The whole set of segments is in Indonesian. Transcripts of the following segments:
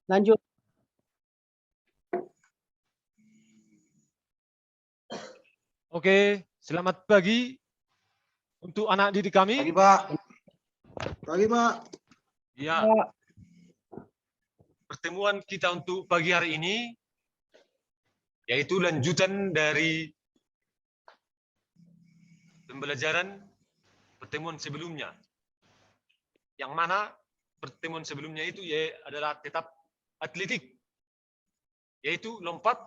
Lanjut. Oke, selamat pagi untuk anak didik kami. Pagi, Pak. Pagi, Pak. Ya, pertemuan kita untuk pagi hari ini yaitu lanjutan dari pembelajaran pertemuan sebelumnya. Yang mana pertemuan sebelumnya itu adalah tetap atletik, yaitu lompat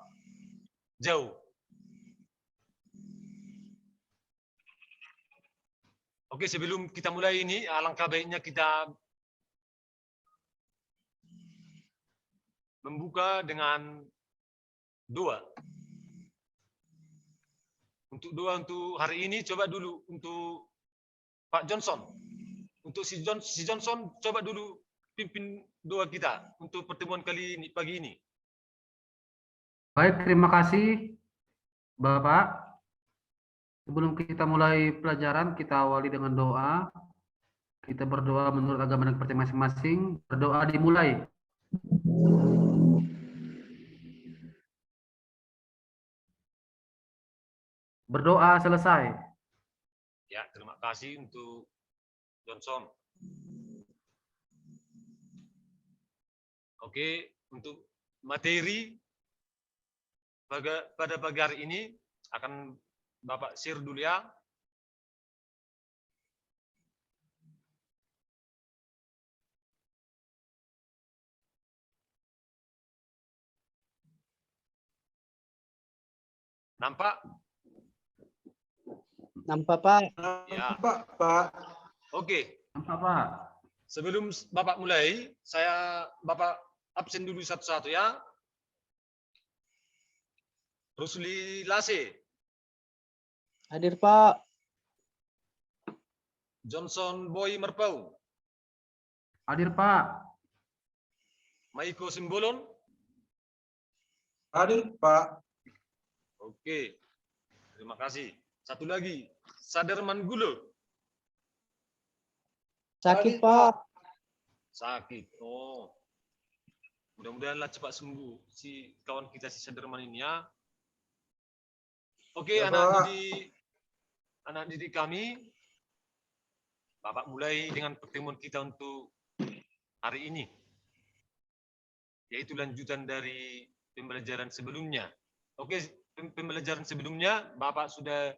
jauh. Oke, sebelum kita mulai ini, alangkah baiknya kita membuka dengan doa. Untuk doa untuk hari ini, coba dulu untuk Pak Johnson. Untuk si Johnson, coba dulu pimpin doa kita untuk pertemuan kali ini, pagi ini. Baik, terima kasih Bapak. Sebelum kita mulai pelajaran, kita awali dengan doa. Kita berdoa menurut agama dan percaya masing-masing. Berdoa dimulai. Berdoa selesai. Ya, terima kasih untuk Johnson. Oke, untuk materi pada pagi hari ini akan Bapak share dulu ya. Nampak? Nampak, Pak. Ya. Nampak, Pak. Oke. Nampak, Pak. Sebelum Bapak mulai, Bapak absen dulu satu-satu ya. Rusli Lase. Hadir, Pak. Johnson Boy Merpau. Hadir, Pak. Maiko Simbolon. Hadir, Pak. Oke. Terima kasih. Satu lagi, Sadarman Gulo. Sakit, Hadir, Pak. Sakit. Oh. Mudah-mudahanlah cepat sembuh si kawan kita si Sadarman ini ya. Oke, Ya, anak Pak. didik kami, Bapak mulai dengan pertemuan kita untuk hari ini, yaitu lanjutan dari pembelajaran sebelumnya. Oke, pembelajaran sebelumnya Bapak sudah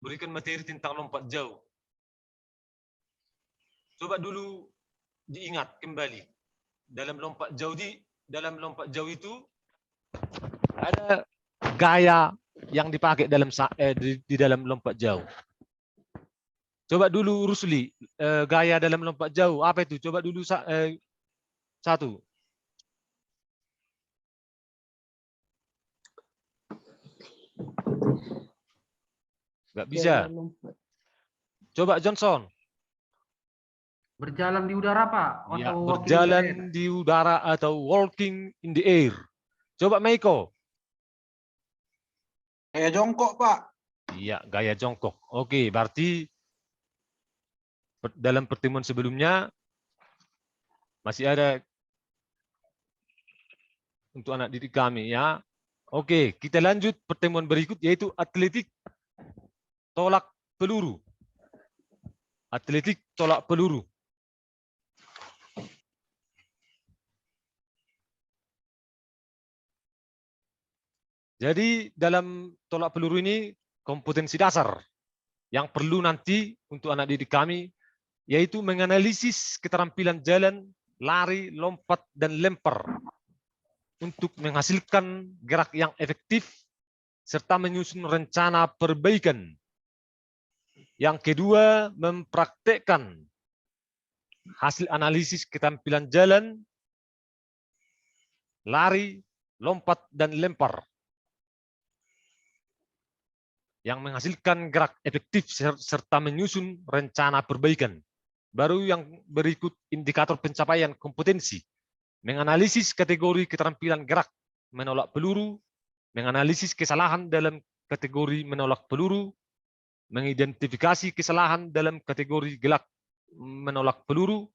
berikan materi tentang lompat jauh. Coba dulu diingat kembali dalam lompat jauh itu ada gaya yang dipakai di dalam lompat jauh. Coba dulu Rusli, gaya dalam lompat jauh apa itu? Coba dulu satu. Nggak bisa. Coba Johnson. Berjalan di udara, Pak. Ya, Atau walking in the air. berjalan di udara atau walking in the air. Coba Maiko. Kayak jongkok, Pak. Iya, gaya jongkok. Oke, berarti dalam pertemuan sebelumnya masih ada untuk anak didik kami ya. Oke, kita lanjut pertemuan berikut yaitu atletik tolak peluru. Atletik tolak peluru. Jadi dalam tolak peluru ini kompetensi dasar yang perlu nanti untuk anak didik kami yaitu menganalisis keterampilan jalan, lari, lompat, dan lempar untuk menghasilkan gerak yang efektif serta menyusun rencana perbaikan. Yang kedua, mempraktekkan hasil analisis keterampilan jalan, lari, lompat, dan lempar yang menghasilkan gerak efektif serta menyusun rencana perbaikan. Baru yang berikut indikator pencapaian kompetensi. Menganalisis kategori keterampilan gerak menolak peluru, menganalisis kesalahan dalam kategori menolak peluru, mengidentifikasi kesalahan dalam kategori gerak menolak peluru,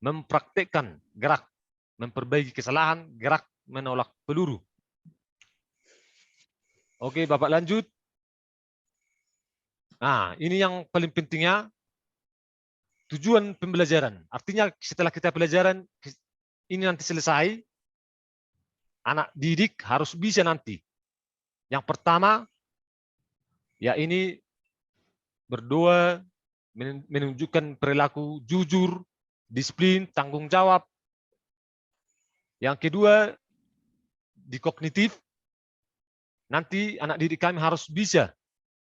mempraktekkan gerak memperbaiki kesalahan gerak menolak peluru. Oke, Bapak lanjut. Nah, ini yang paling pentingnya, tujuan pembelajaran. Artinya setelah kita pelajaran ini nanti selesai, anak didik harus bisa nanti. Yang pertama, ya ini berdoa, menunjukkan perilaku jujur, disiplin, tanggung jawab. Yang kedua, di kognitif, nanti anak didik kami harus bisa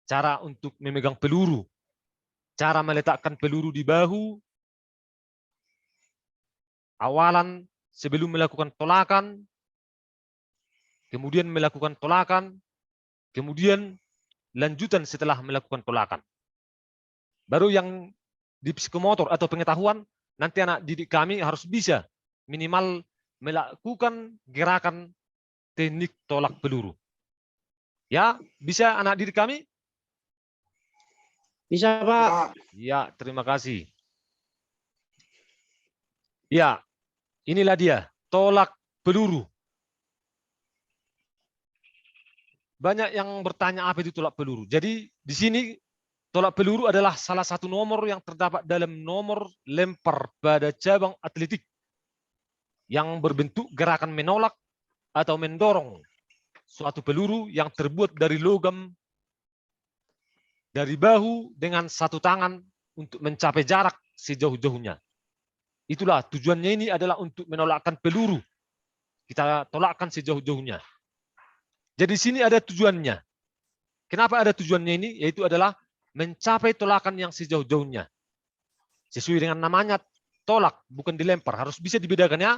cara untuk memegang peluru, cara meletakkan peluru di bahu, awalan sebelum melakukan tolakan, kemudian melakukan tolakan, kemudian lanjutan setelah melakukan tolakan. Baru yang di psikomotor atau pengetahuan, nanti anak didik kami harus bisa minimal melakukan gerakan teknik tolak peluru. Ya, bisa anak didik kami? Bisa, Pak. Pak. Ya, terima kasih. Ya, inilah dia, tolak peluru. Banyak yang bertanya apa itu tolak peluru. Jadi di sini tolak peluru adalah salah satu nomor yang terdapat dalam nomor lempar pada cabang atletik yang berbentuk gerakan menolak atau mendorong suatu peluru yang terbuat dari logam dari bahu dengan satu tangan untuk mencapai jarak sejauh-jauhnya. Itulah tujuannya, ini adalah untuk menolakkan peluru. Kita tolakkan sejauh-jauhnya. Jadi di sini ada tujuannya. Kenapa ada tujuannya ini? Yaitu adalah mencapai tolakan yang sejauh-jauhnya. Sesuai dengan namanya, tolak, bukan dilempar. Harus bisa dibedakan ya.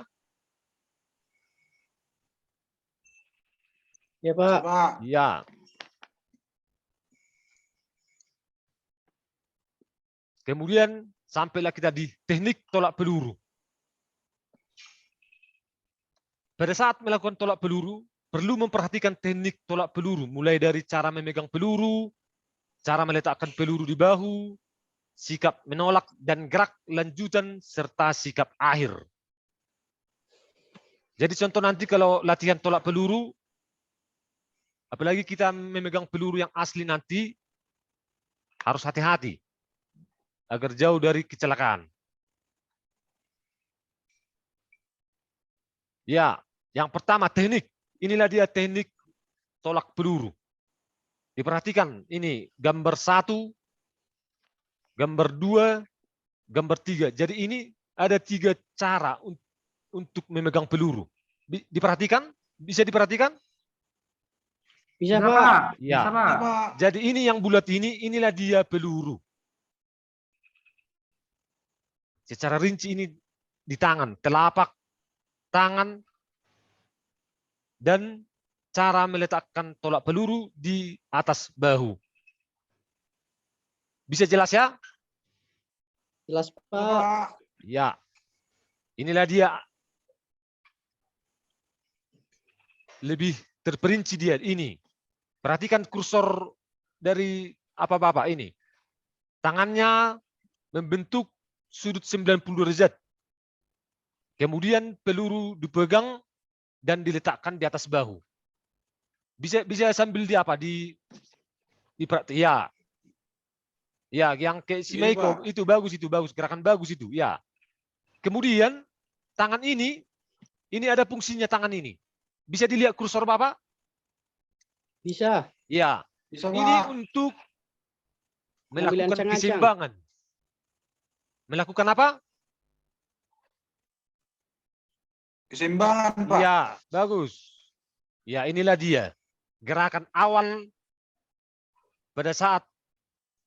Ya, Pak. Pak. Ya. Kemudian sampailah kita di teknik tolak peluru. Pada saat melakukan tolak peluru, perlu memperhatikan teknik tolak peluru, mulai dari cara memegang peluru, cara meletakkan peluru di bahu, sikap menolak dan gerak lanjutan, serta sikap akhir. Jadi contoh nanti kalau latihan tolak peluru, apalagi kita memegang peluru yang asli nanti, harus hati-hati agar jauh dari kecelakaan. Ya, yang pertama teknik. Inilah dia teknik tolak peluru. Diperhatikan ini gambar 1, gambar 2, gambar 3. Jadi ini ada 3 cara untuk memegang peluru. Diperhatikan? Bisa diperhatikan? Bisa, Bisa, Pak. Pak. Ya. Bisa, Pak. Pak. Jadi ini yang bulat ini, inilah dia peluru. Secara rinci ini di tangan, telapak tangan, dan cara meletakkan tolak peluru di atas bahu. Bisa jelas ya? Jelas, Pak. Pak. Ya. Inilah dia. Lebih terperinci dia ini. Perhatikan kursor dari apa Bapak ini. Tangannya membentuk sudut 90 derajat. Kemudian peluru dipegang dan diletakkan di atas bahu. Bisa sambil di apa? Ya. Ya, yang kayak si Ini, Meiko Pak. itu bagus, gerakan bagus itu, ya. Kemudian tangan ini ada fungsinya tangan ini. Bisa dilihat kursor Bapak? Bisa. Ya. Bisa, Ini Pak. untuk Ambil melakukan ancang-ancang. keseimbangan. Melakukan apa? Keseimbangan, Pak. Ya, bagus. Ya, inilah dia. Gerakan awal pada saat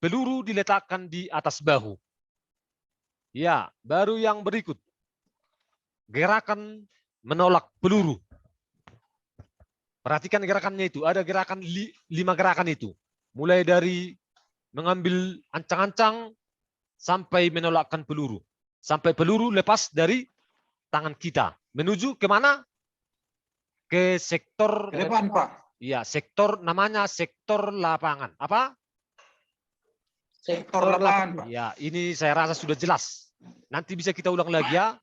peluru diletakkan di atas bahu. Ya, baru yang berikut. Gerakan menolak peluru. Perhatikan gerakannya itu. Ada gerakan 5 gerakan itu. Mulai dari mengambil ancang-ancang sampai menolakkan peluru. Sampai peluru lepas dari tangan kita. Menuju kemana? Ke sektor. Ke depan, Pak. Ya, sektor namanya sektor lapangan. Apa? Sektor lapangan, Pak. Ya, ini saya rasa sudah jelas. Nanti bisa kita ulang lagi ya.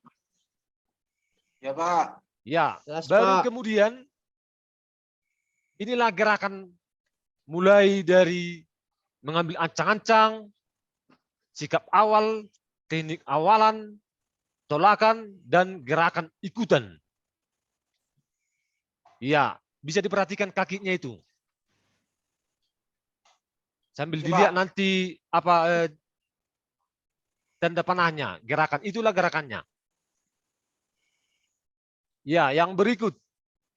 Ya, Pak. Ya, Jelas, baru Pak. kemudian inilah gerakan mulai dari mengambil ancang-ancang, sikap awal, teknik awalan, tolakan, dan gerakan ikutan. Ya, bisa diperhatikan kakinya itu. Sambil Ya, dilihat Pak. nanti apa tanda panahnya, gerakan itulah gerakannya. Ya, yang berikut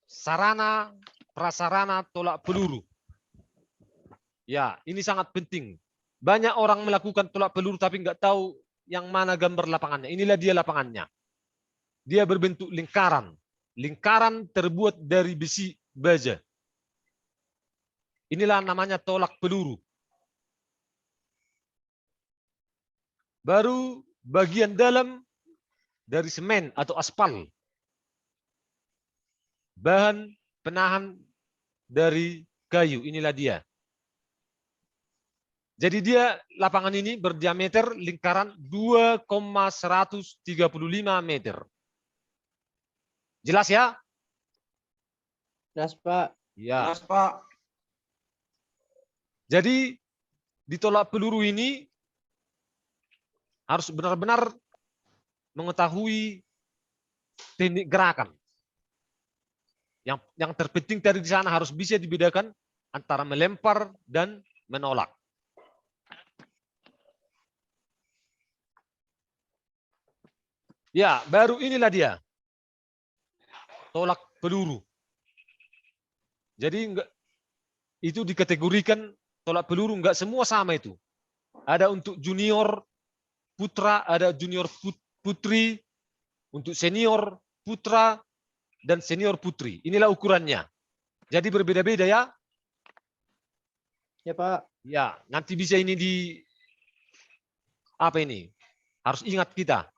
sarana prasarana tolak peluru. Ya, ini sangat penting. Banyak orang melakukan tolak peluru tapi nggak tahu yang mana gambar lapangannya. Inilah dia lapangannya. Dia berbentuk lingkaran. Lingkaran terbuat dari besi baja. Inilah namanya tolak peluru. Baru bagian dalam dari semen atau aspal. Bahan penahan dari kayu. Inilah dia. Jadi dia lapangan ini berdiameter lingkaran 2,135 meter. Jelas ya? Jelas, Pak. Ya. Jelas, Pak. Jadi ditolak peluru ini harus benar-benar mengetahui teknik gerakan. Yang terpenting dari di sana harus bisa dibedakan antara melempar dan menolak. Ya, baru inilah dia. Tolak peluru. Jadi enggak, itu dikategorikan tolak peluru enggak semua sama itu. Ada untuk junior putra, ada junior putri, untuk senior putra dan senior putri. Inilah ukurannya. Jadi berbeda-beda ya. Ya, Pak. Ya, nanti bisa ini di apa ini? Harus ingat kita.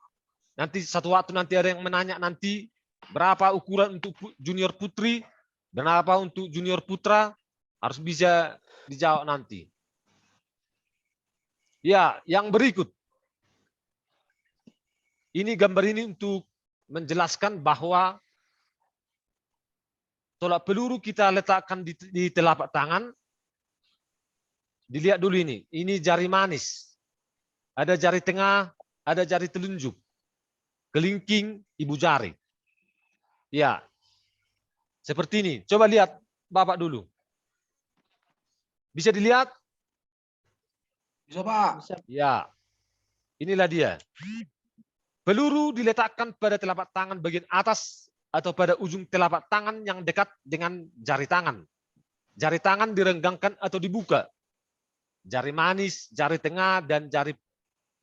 Nanti satu waktu nanti ada yang menanya nanti berapa ukuran untuk junior putri dan apa untuk junior putra, harus bisa dijawab nanti. Ya, yang berikut. Ini gambar ini untuk menjelaskan bahwa tolak peluru kita letakkan di telapak tangan. Dilihat dulu ini. Ini jari manis. Ada jari tengah, ada jari telunjuk. Kelingking, ibu jari. Ya. Seperti ini. Coba lihat Bapak dulu. Bisa dilihat? Bisa, Pak. Bisa. Ya. Inilah dia. Peluru diletakkan pada telapak tangan bagian atas atau pada ujung telapak tangan yang dekat dengan jari tangan. Jari tangan direnggangkan atau dibuka. Jari manis, jari tengah, dan jari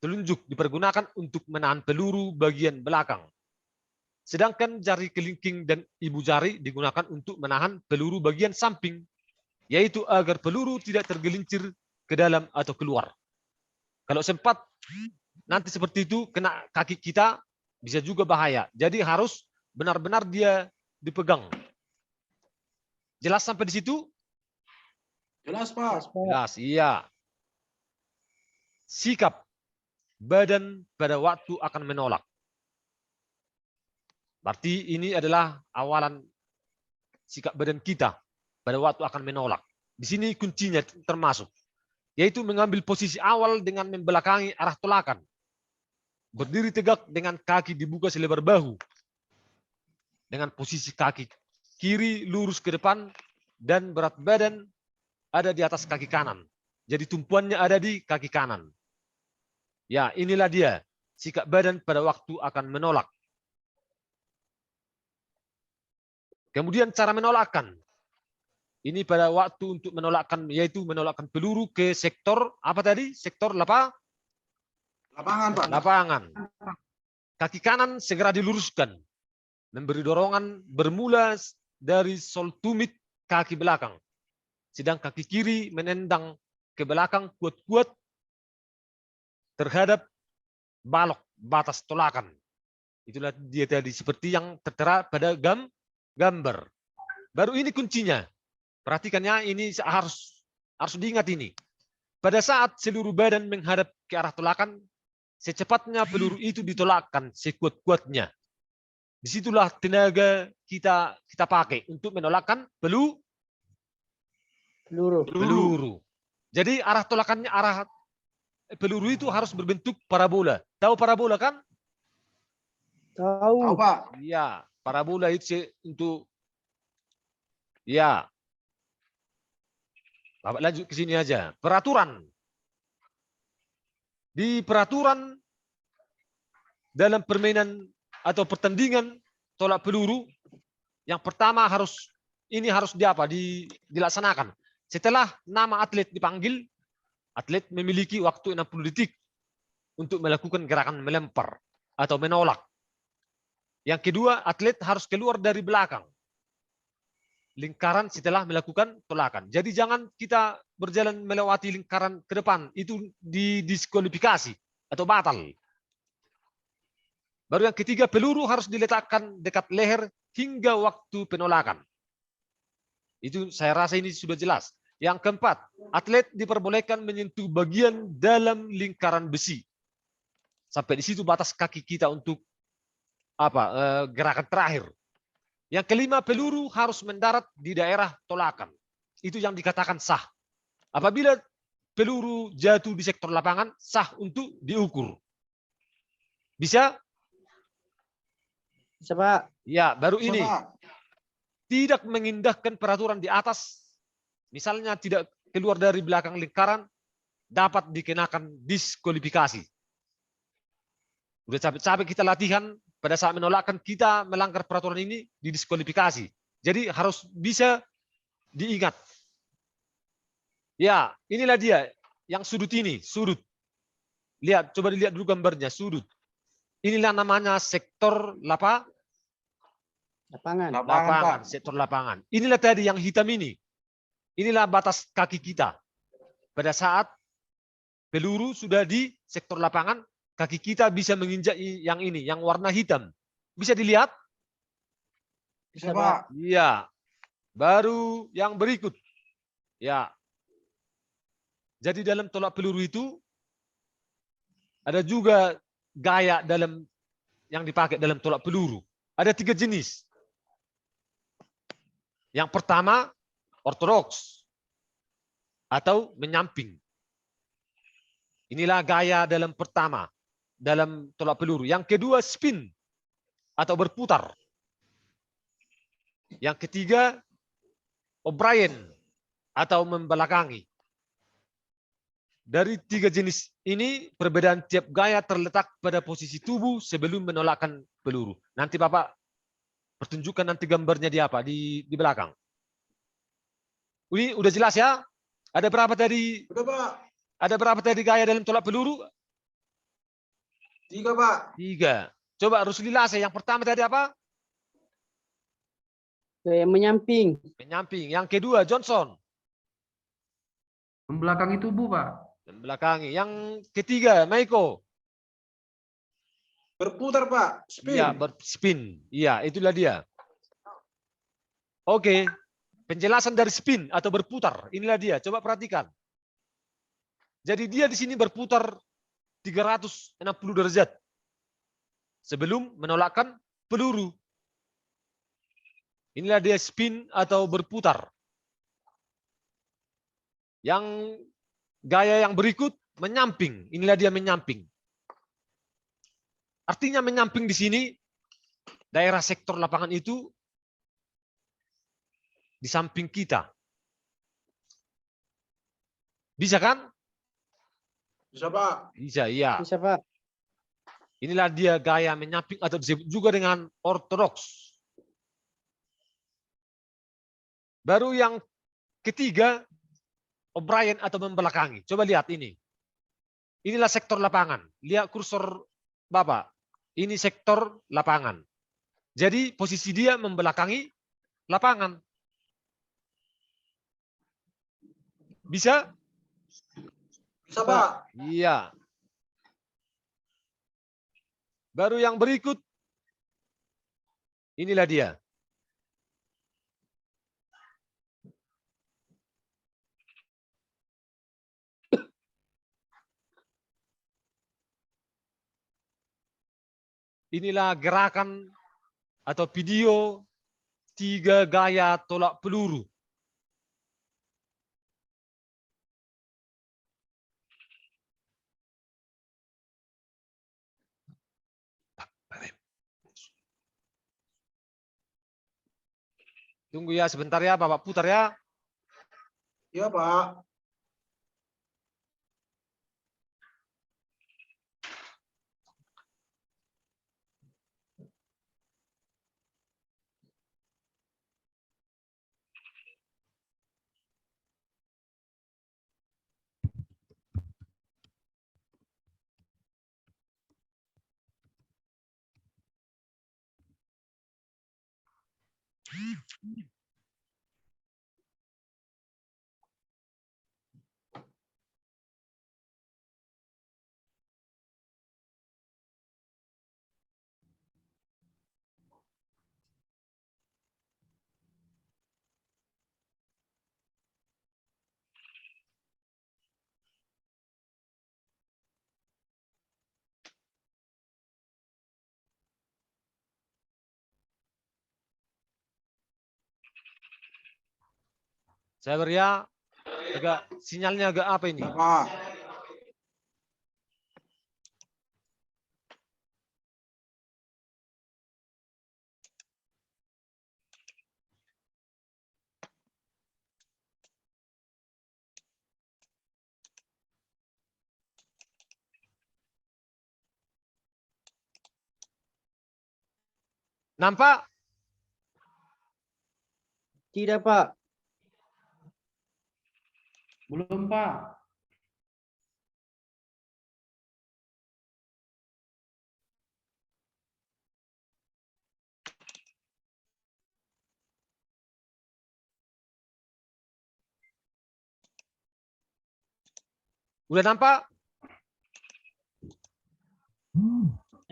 telunjuk dipergunakan untuk menahan peluru bagian belakang. Sedangkan jari kelingking dan ibu jari digunakan untuk menahan peluru bagian samping, yaitu agar peluru tidak tergelincir ke dalam atau keluar. Kalau sempat nanti seperti itu kena kaki kita, bisa juga bahaya. Jadi harus benar-benar dia dipegang. Jelas sampai di situ? Jelas, Jelas, Pak. Pak. Jelas, iya. Sikap badan pada waktu akan menolak. Berarti ini adalah awalan sikap badan kita pada waktu akan menolak. Di sini kuncinya termasuk, yaitu mengambil posisi awal dengan membelakangi arah tolakan. Berdiri tegak dengan kaki dibuka selebar bahu. Dengan posisi kaki kiri lurus ke depan dan berat badan ada di atas kaki kanan. Jadi tumpuannya ada di kaki kanan. Ya, inilah dia sikap badan pada waktu akan menolak. Kemudian cara menolakkan. Ini pada waktu untuk menolakkan, yaitu menolakkan peluru ke sektor apa tadi? Sektor Lapangan, Pak. lapangan. Kaki kanan segera diluruskan. Memberi dorongan bermula dari sol tumit kaki belakang. Sedang kaki kiri menendang ke belakang kuat-kuat terhadap balok batas tolakan. Itulah dia tadi seperti yang tertera pada gambar. Baru ini kuncinya. Perhatikannya, ini harus diingat ini. Pada saat seluruh badan menghadap ke arah tolakan, secepatnya peluru itu ditolakkan sekuat-kuatnya. Disitulah tenaga kita pakai untuk menolakkan Peluru. peluru. Jadi arah tolakannya, arah peluru itu harus berbentuk parabola. Tahu parabola kan? Tahu, Tahu. Pak. Iya, parabola itu untuk, ya. Bapak lanjut ke sini aja. Peraturan. Di peraturan dalam permainan atau pertandingan tolak peluru, yang pertama harus dilaksanakan. Setelah nama atlet dipanggil, atlet memiliki waktu 60 detik untuk melakukan gerakan melempar atau menolak. Yang kedua, atlet harus keluar dari belakang lingkaran setelah melakukan tolakan. Jadi jangan kita berjalan melewati lingkaran ke depan, itu didiskualifikasi atau batal. Baru yang ketiga, peluru harus diletakkan dekat leher hingga waktu penolakan. Itu saya rasa ini sudah jelas. Yang keempat, atlet diperbolehkan menyentuh bagian dalam lingkaran besi. Sampai di situ batas kaki kita untuk gerakan terakhir. Yang kelima, peluru harus mendarat di daerah tolakan. Itu yang dikatakan sah. Apabila peluru jatuh di sektor lapangan, sah untuk diukur. Bisa? Bisa, Pak. Ya, baru Bisa, ini. Pak. Tidak mengindahkan peraturan di atas, misalnya tidak keluar dari belakang lingkaran, dapat dikenakan diskualifikasi. Udah capek-capek kita latihan, pada saat menolakkan kita melanggar peraturan ini, didiskualifikasi. Jadi harus bisa diingat. Ya, inilah dia yang sudut ini, sudut. Lihat, coba dilihat dulu gambarnya, sudut. Inilah namanya sektor Lapangan. Lapangan, Pak. sektor lapangan. Inilah tadi yang hitam ini. Inilah batas kaki kita. Pada saat peluru sudah di sektor lapangan, kaki kita bisa menginjak yang ini, yang warna hitam. Bisa dilihat? Bisa, Pak. Iya. Baru yang berikut. Ya. Jadi dalam tolak peluru itu ada juga gaya dalam yang dipakai dalam tolak peluru. Ada 3 jenis. Yang pertama, ortodoks atau menyamping. Inilah gaya dalam pertama, dalam tolak peluru. Yang kedua, spin atau berputar. Yang ketiga, O'Brien atau membelakangi. Dari 3 jenis ini, perbedaan tiap gaya terletak pada posisi tubuh sebelum menolakkan peluru. Nanti Bapak pertunjukkan nanti gambarnya di belakang. Ini udah jelas ya? Ada berapa tadi? Udah, Pak. Ada berapa tadi gaya dalam tolak peluru? 3, Pak. 3. Coba Rusli Lase, yang pertama tadi apa? Gaya menyamping. Menyamping. Yang kedua, Johnson. Membelakangi tubuh, Pak. Membelakangi. Yang ketiga, Maiko. Berputar, Pak. Spin. Iya, berspin. Iya, itulah dia. Oke. Penjelasan dari spin atau berputar. Inilah dia. Coba perhatikan. Jadi dia di sini berputar 360 derajat sebelum menolakkan peluru. Inilah dia spin atau berputar. Yang gaya yang berikut menyamping. Inilah dia menyamping. Artinya menyamping di sini daerah sektor lapangan itu di samping kita. Bisa kan? Bisa, Pak. Bisa, iya. Bisa, Pak. Inilah dia gaya menyamping atau disebut juga dengan ortodoks. Baru yang ketiga, O'Brien atau membelakangi. Coba lihat ini. Inilah sektor lapangan. Lihat kursor Bapak. Ini sektor lapangan. Jadi posisi dia membelakangi lapangan. Bisa? Bisa, Pak. Iya. Baru yang berikut. Inilah dia. Inilah gerakan atau video 3 gaya tolak peluru. Tunggu ya sebentar ya, Bapak putar ya. Iya, Pak. Saya beri ya, agak sinyalnya agak apa ini? Iya, Pak. Nampak? Tidak, Pak. Belum, Pak. Udah nampak?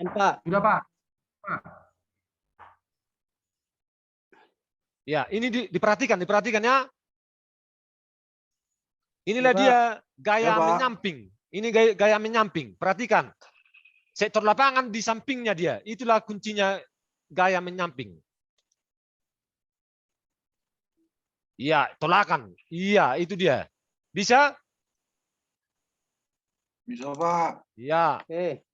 Nampak. Sudah, Pak. Ya, ini diperhatikan ya. Inilah Ya, Pak. dia gaya Ya, Pak. menyamping. Ini gaya menyamping. Perhatikan. Sektor lapangan di sampingnya dia. Itulah kuncinya gaya menyamping. Iya, tolakan. Iya, itu dia. Bisa? Bisa, Pak. Iya. Oke.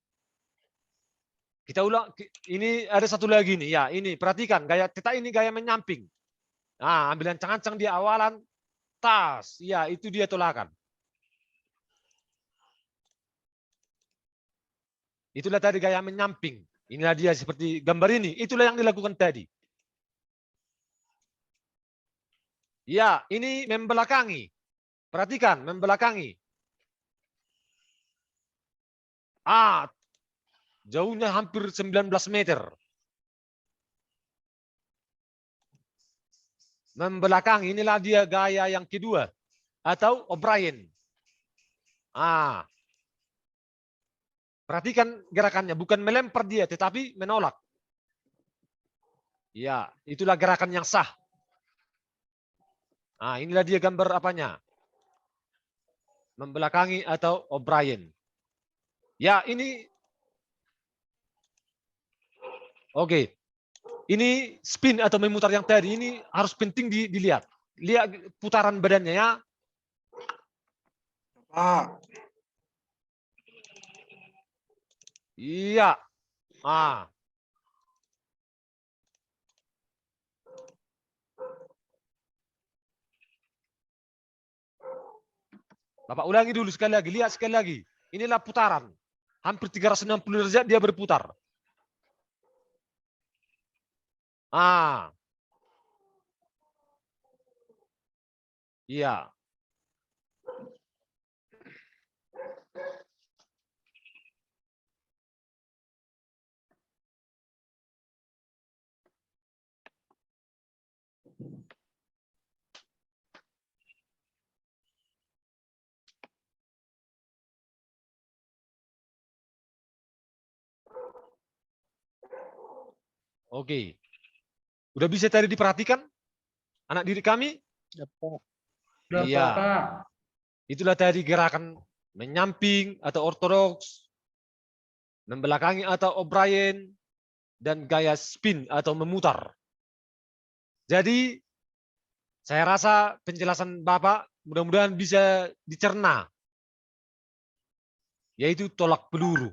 Kita ulang. Ini ada satu lagi nih. Ya, ini perhatikan. Gaya kita ini gaya menyamping. Nah, ambil ancang-ancang di awalan. Tas. Iya, itu dia tolakan. Itulah tadi gaya menyamping. Inilah dia seperti gambar ini. Itulah yang dilakukan tadi. Ya, ini membelakangi. Perhatikan, membelakangi. Jauhnya hampir 19 meter. Membelakangi, inilah dia gaya yang kedua. Atau O'Brien. Perhatikan gerakannya, bukan melempar dia, tetapi menolak. Ya, itulah gerakan yang sah. Inilah dia gambar apanya. Membelakangi atau O'Brien. Ya, ini. Oke. Ini spin atau memutar yang tadi, ini harus penting dilihat. Lihat putaran badannya ya. Pak. Iya. Bapak ulangi dulu sekali lagi, lihat sekali lagi. Inilah putaran. Hampir 360 derajat dia berputar. Iya. Oke. Udah bisa tadi diperhatikan? Anak didik kami? Dapat. Sudah, Iya. Pak. Itulah tadi gerakan menyamping atau ortodoks. Membelakangi atau O'Brien. dan gaya spin atau memutar. Jadi saya rasa penjelasan Bapak mudah-mudahan bisa dicerna, yaitu tolak peluru.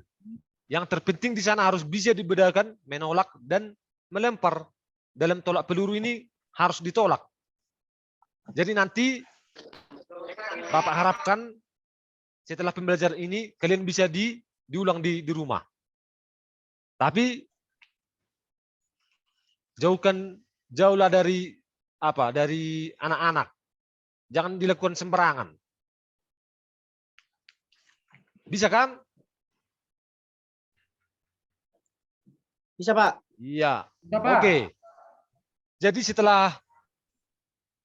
Yang terpenting di sana harus bisa dibedakan menolak dan melempar. Dalam tolak peluru ini harus ditolak. Jadi nanti Bapak harapkan setelah pembelajaran ini kalian bisa diulang di rumah. Tapi jauhlah dari anak-anak. Jangan dilakukan sembarangan. Bisa kan? Bisa, Pak. Iya. Bisa, Pak. Oke. Jadi setelah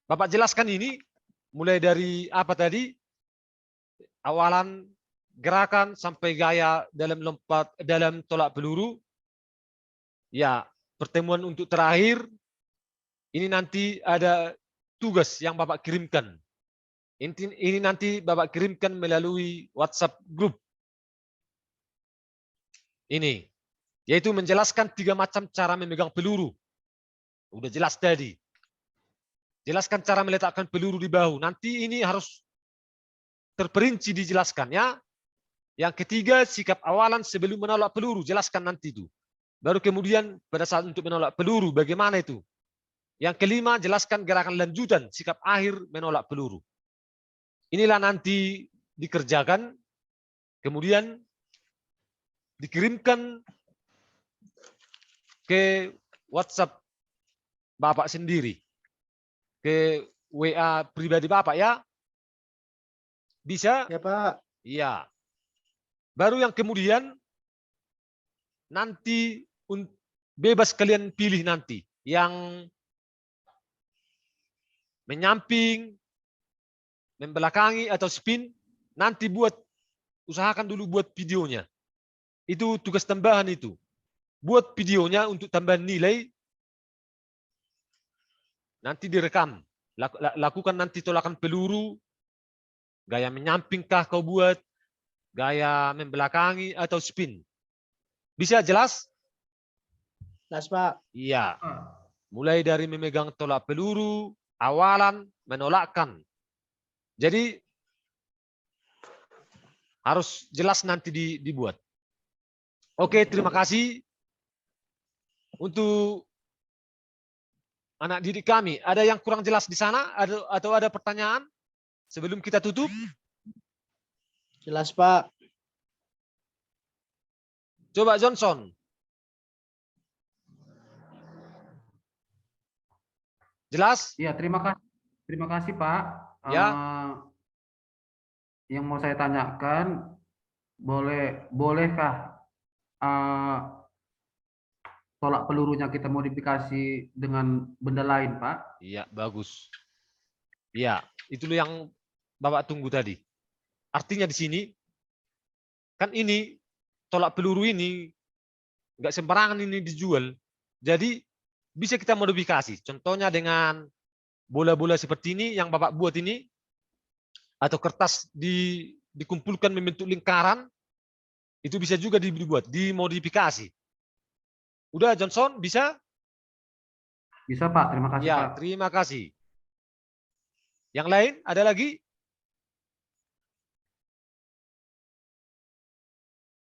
Bapak jelaskan ini, mulai dari apa tadi? Awalan gerakan sampai gaya dalam tolak peluru. Ya, pertemuan untuk terakhir ini nanti ada tugas yang Bapak kirimkan. Ini nanti Bapak kirimkan melalui WhatsApp group. Ini, yaitu menjelaskan 3 macam cara memegang peluru. Udah jelas tadi. Jelaskan cara meletakkan peluru di bahu. Nanti ini harus terperinci dijelaskan ya. Yang ketiga, sikap awalan sebelum menolak peluru. Jelaskan nanti itu. Baru kemudian pada saat untuk menolak peluru, bagaimana itu? Yang kelima, jelaskan gerakan lanjutan, sikap akhir menolak peluru. Inilah nanti dikerjakan, kemudian dikirimkan ke WhatsApp Bapak sendiri, ke WA pribadi Bapak ya. Bisa? Ya, Pak. Iya. Baru yang kemudian nanti bebas kalian pilih nanti yang menyamping, membelakangi atau spin, nanti usahakan dulu buat videonya. Itu tugas tambahan itu. Buat videonya untuk tambahan nilai, nanti direkam. Lakukan nanti tolakan peluru, gaya menyampingkah kau buat, gaya membelakangi atau spin. Bisa jelas? Jelas, Pak. Iya. Mulai dari memegang tolak peluru, awalan, menolakkan. Jadi harus jelas nanti dibuat. Oke, terima kasih untuk anak didik kami. Ada yang kurang jelas di sana atau ada pertanyaan sebelum kita tutup? Jelas, Pak. Coba Johnson. Jelas? Iya, terima kasih. Terima kasih, Pak. Ya. Yang mau saya tanyakan, bolehkah tolak pelurunya kita modifikasi dengan benda lain, Pak? Iya, bagus. Iya, itu yang Bapak tunggu tadi. Artinya di sini, kan ini, tolak peluru ini, nggak sembarangan ini dijual. Jadi, bisa kita modifikasi. Contohnya dengan bola-bola seperti ini, yang Bapak buat ini, atau kertas dikumpulkan membentuk lingkaran, itu bisa juga dibuat, dimodifikasi. Udah Johnson, bisa? Bisa, Pak. Terima kasih, Ya, Pak. terima kasih. Yang lain, ada lagi?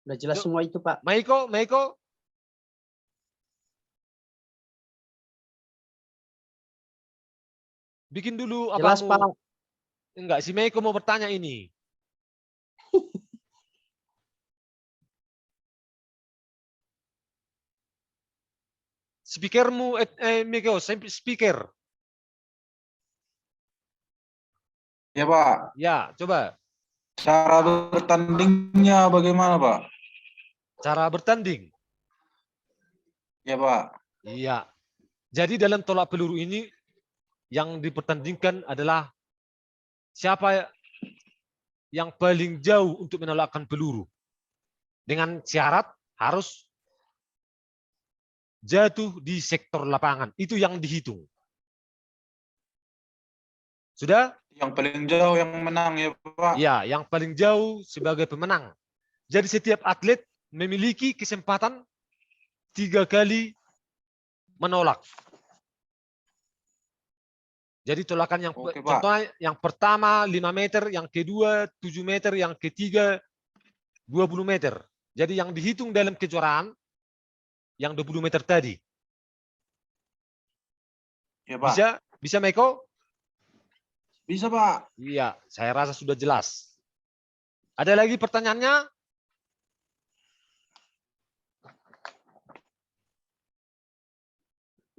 Udah jelas semua itu, Pak. Maiko? Bikin dulu apa? Jelas, Pak. Enggak, si Maiko mau bertanya ini. Speakermu, Maiko, speaker. Ya, Pak. Ya, coba. Cara bertandingnya bagaimana, Pak? Cara bertanding. Ya, Pak. Iya. Jadi dalam tolak peluru ini, yang dipertandingkan adalah siapa yang paling jauh untuk menolakkan peluru. Dengan syarat harus jatuh di sektor lapangan. Itu yang dihitung. Sudah? Yang paling jauh yang menang ya, Pak. Ya, yang paling jauh sebagai pemenang. Jadi setiap atlet memiliki kesempatan 3 kali menolak. Jadi tolakan yang Oke, Pak. contohnya yang pertama 5 meter, yang kedua 7 meter, yang ketiga 20 meter. Jadi yang dihitung dalam kejuaraan yang 20 meter tadi. Ya, Pak. Bisa Meko? Bisa, Pak. Iya, saya rasa sudah jelas. Ada lagi pertanyaannya?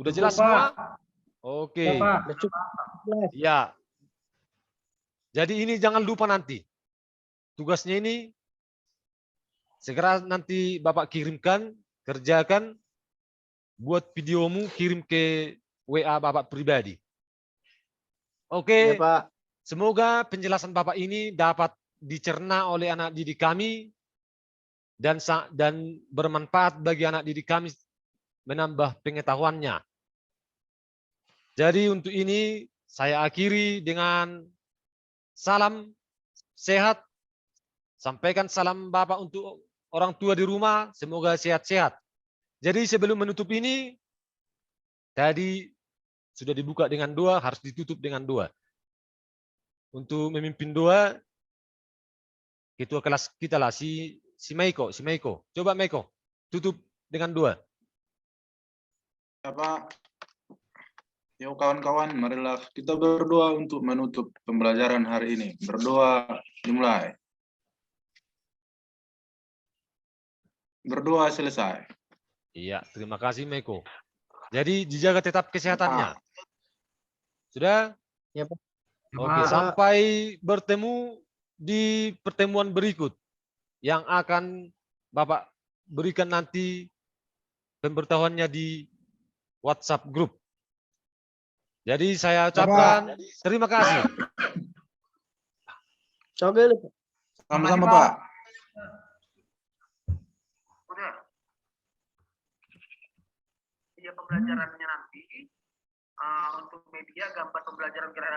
Udah Cukup, jelas Pak. semua? Ya, Oke. Pak. Udah cukup. Jelas. Ya. Jadi ini jangan lupa nanti. Tugasnya ini segera nanti Bapak kirimkan, kerjakan, buat videomu, kirim ke WA Bapak pribadi. Oke. Ya, Pak. Semoga penjelasan Bapak ini dapat dicerna oleh anak didik kami dan bermanfaat bagi anak didik kami menambah pengetahuannya. Jadi untuk ini saya akhiri dengan salam sehat. Sampaikan salam Bapak untuk orang tua di rumah, semoga sehat-sehat. Jadi sebelum menutup ini, tadi sudah dibuka dengan doa, harus ditutup dengan doa. Untuk memimpin doa, ketua kelas kita lah, si Meiko. Coba Meiko, tutup dengan doa. Ya, Pak. Yuk kawan-kawan, marilah kita berdoa untuk menutup pembelajaran hari ini. Berdoa dimulai. Berdoa selesai. Iya, terima kasih Meiko. Jadi dijaga tetap kesehatannya. Sudah? Ya, Pak. Oke, Pak. sampai bertemu di pertemuan berikut yang akan Bapak berikan nanti pemberitahuannya di WhatsApp grup. Jadi saya ucapkan terima kasih. Oke, Pak. Sama-sama, Pak. Udah. Media pembelajarannya nanti untuk media gambar pembelajaran